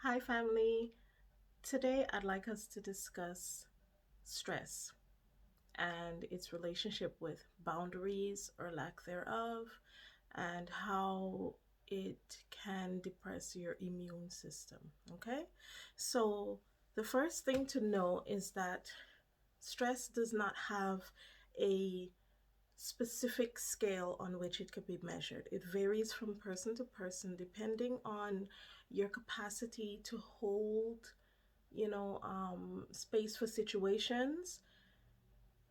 Hi, family. Today, I'd like us to discuss stress and its relationship with boundaries or lack thereof, and how it can depress your immune system. Okay? So, the first thing to know is that stress does not have a specific scale on which it could be measured. It varies from person to person depending on your capacity to hold space for situations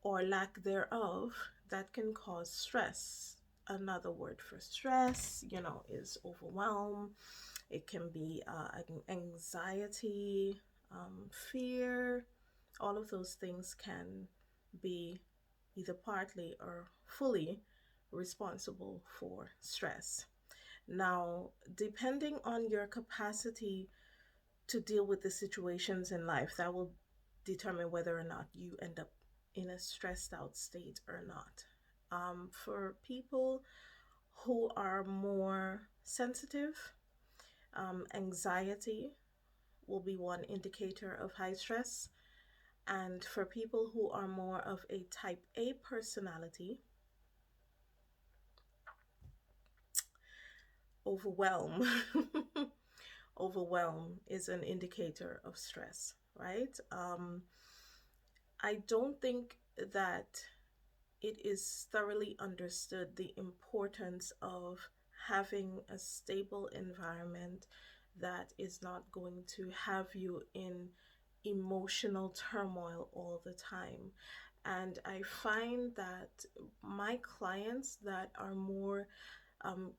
or lack thereof that can cause stress. Another word for stress, is overwhelm. It can be anxiety, fear. All of those things can be either partly or fully responsible for stress. Now, depending on your capacity to deal with the situations in life, that will determine whether or not you end up in a stressed out state or not. For people who are more sensitive, anxiety will be one indicator of high stress. And for people who are more of a type A personality, overwhelm overwhelm is an indicator of stress, right? I don't think that it is thoroughly understood the importance of having a stable environment that is not going to have you in emotional turmoil all the time. And I find that my clients that are more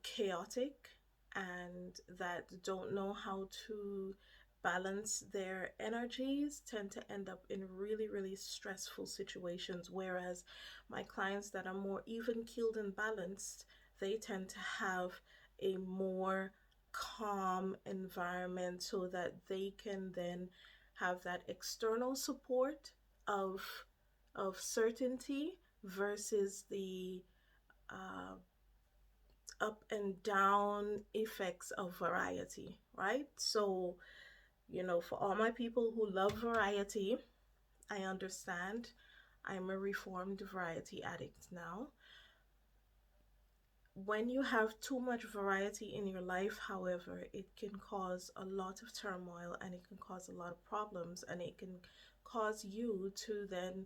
chaotic and that don't know how to balance their energies tend to end up in really, really stressful situations. Whereas my clients that are more even keeled and balanced, they tend to have a more calm environment so that they can then have that external support of certainty versus the uh, up and down effects of variety, right? So, for all my people who love variety, I understand. I'm a reformed variety addict now. When you have too much variety in your life, however, it can cause a lot of turmoil and it can cause a lot of problems, and it can cause you to then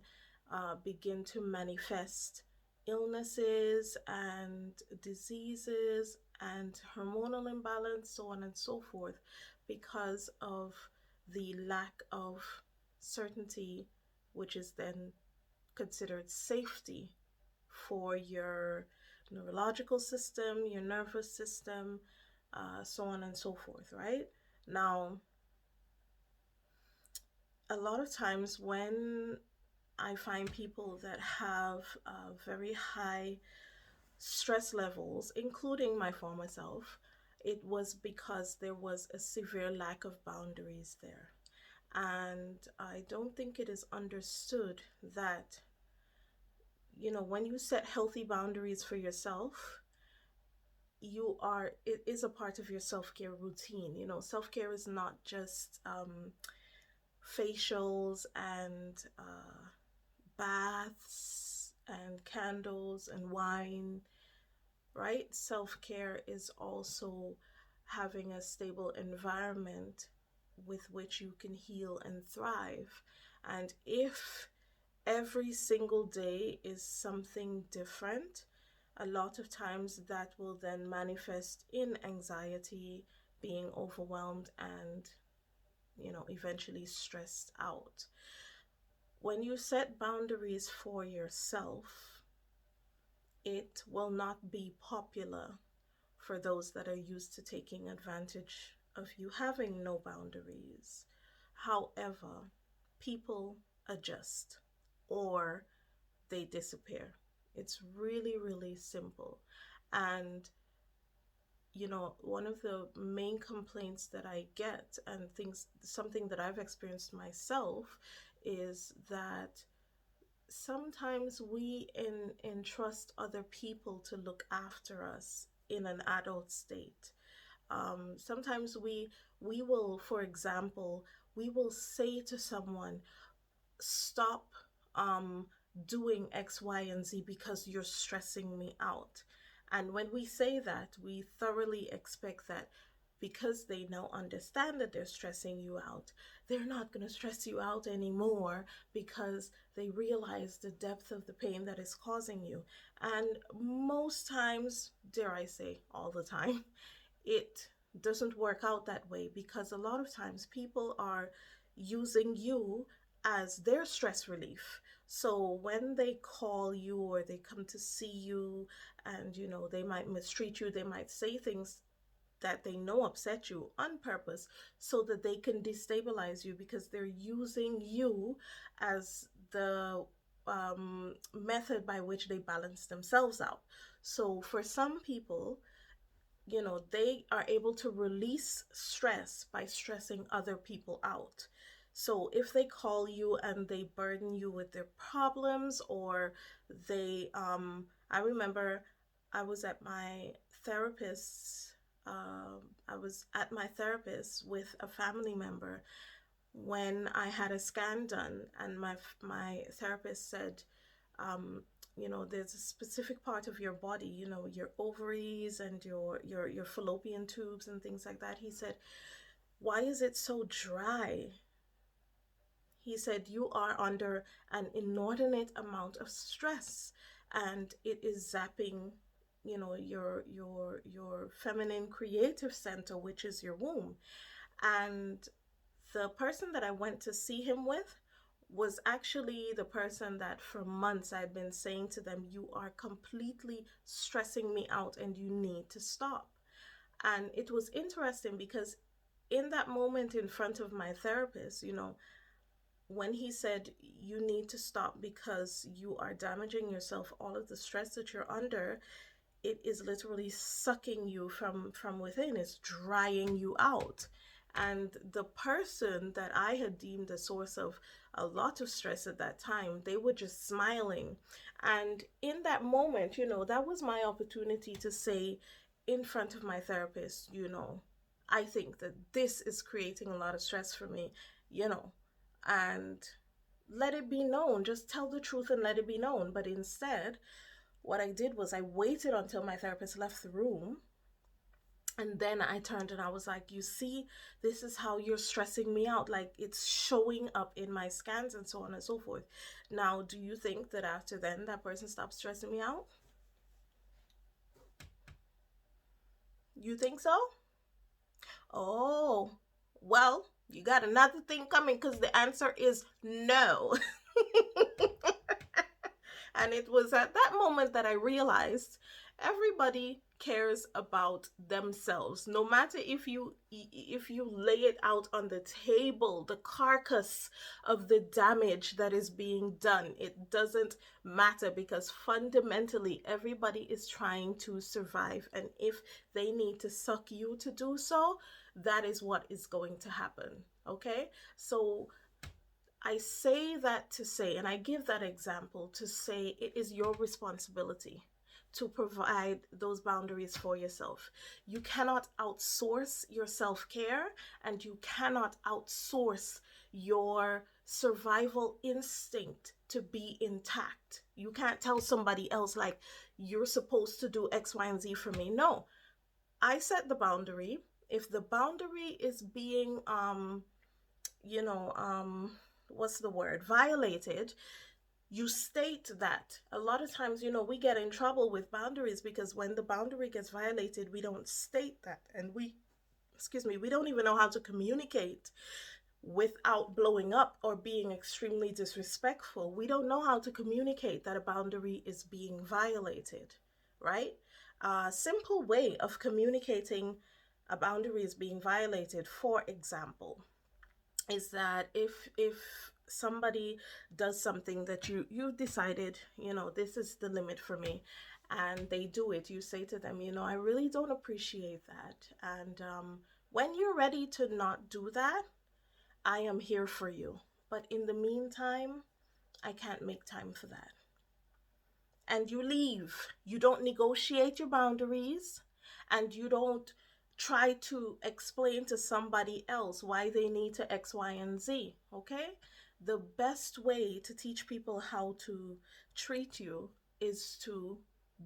begin to manifest illnesses and diseases and hormonal imbalance, so on and so forth, because of the lack of certainty, which is then considered safety for your neurological system, your nervous system, so on and so forth, right? Now, a lot of times when I find people that have very high stress levels, including my former self, it was because there was a severe lack of boundaries there. And I don't think it is understood that, when you set healthy boundaries for yourself, it is a part of your self-care routine. Self-care is not just facials and baths and candles and wine, right? Self-care is also having a stable environment with which you can heal and thrive. And if every single day is something different, a lot of times that will then manifest in anxiety, being overwhelmed, and eventually stressed out. When you set boundaries for yourself, it will not be popular for those that are used to taking advantage of you having no boundaries. However, people adjust or they disappear. It's really, really simple. And, one of the main complaints that I get, and something that I've experienced myself, is that sometimes we entrust other people to look after us in an adult state. Sometimes we will, for example, we will say to someone, stop um doing X, Y, and Z because you're stressing me out. And when we say that, we thoroughly expect that because they now understand that they're stressing you out, they're not going to stress you out anymore because they realize the depth of the pain that is causing you. And most times, dare I say, all the time, it doesn't work out that way because a lot of times people are using you as their stress relief. So when they call you or they come to see you and they might mistreat you, they might say things that they know upset you on purpose so that they can destabilize you because they're using you as the method by which they balance themselves out. So for some people, they are able to release stress by stressing other people out. So if they call you and they burden you with their problems, or I remember I was at my therapist's, I was at my therapist with a family member when I had a scan done, and my therapist said, um, there's a specific part of your body, your ovaries and your fallopian tubes and things like that. He said, "Why is it so dry?" He said, "You are under an inordinate amount of stress, and it is zapping, your feminine creative center, which is your womb." And the person that I went to see him with was actually the person that for months I'd been saying to them, "You are completely stressing me out and you need to stop." And it was interesting because in that moment in front of my therapist, when he said, "You need to stop because you are damaging yourself, all of the stress that you're under, it is literally sucking you from within, it's drying you out." And the person that I had deemed a source of a lot of stress at that time, they were just smiling. And in that moment, that was my opportunity to say in front of my therapist, "I think that this is creating a lot of stress for me, you know and let it be known, just tell the truth and let it be known." But instead, what I did was I waited until my therapist left the room. And then I turned and I was like, "You see, this is how you're stressing me out. Like, it's showing up in my scans and so on and so forth. Now, do you think that after then that person stopped stressing me out? You think so? Oh, well, you got another thing coming because the answer is no." And it was at that moment that I realized everybody cares about themselves. No matter if you lay it out on the table, the carcass of the damage that is being done, it doesn't matter because fundamentally everybody is trying to survive, and if they need to suck you to do so, that is what is going to happen. Okay? So I say that to say, and I give that example to say, it is your responsibility to provide those boundaries for yourself. You cannot outsource your self care, and you cannot outsource your survival instinct to be intact. You can't tell somebody else, like, "You're supposed to do X, Y, and Z for me." No, I set the boundary. If the boundary is being, you know, what's the word, violated, you state that. A lot of times, we get in trouble with boundaries because when the boundary gets violated, we don't state that. And we don't even know how to communicate without blowing up or being extremely disrespectful. We don't know how to communicate that a boundary is being violated, right? A simple way of communicating a boundary is being violated, for example, is that if somebody does something that you decided, this is the limit for me, and they do it, you say to them, "I really don't appreciate that, and when you're ready to not do that, I am here for you, but in the meantime, I can't make time for that." And you leave. You don't negotiate your boundaries, and you don't try to explain to somebody else why they need to X, Y, and Z. Okay? The best way to teach people how to treat you is to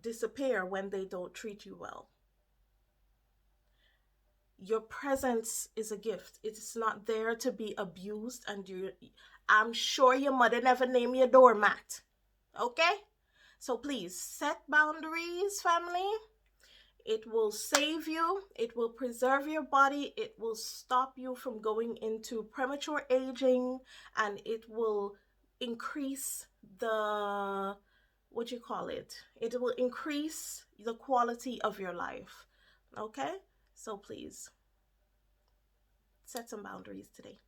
disappear when they don't treat you well. Your presence is a gift. It's not there to be abused, and I'm sure your mother never named you a doormat. Okay? So please set boundaries, family. It will save you, it will preserve your body, it will stop you from going into premature aging, and it will increase the, what you call it? It will increase the quality of your life. Okay? So please set some boundaries today.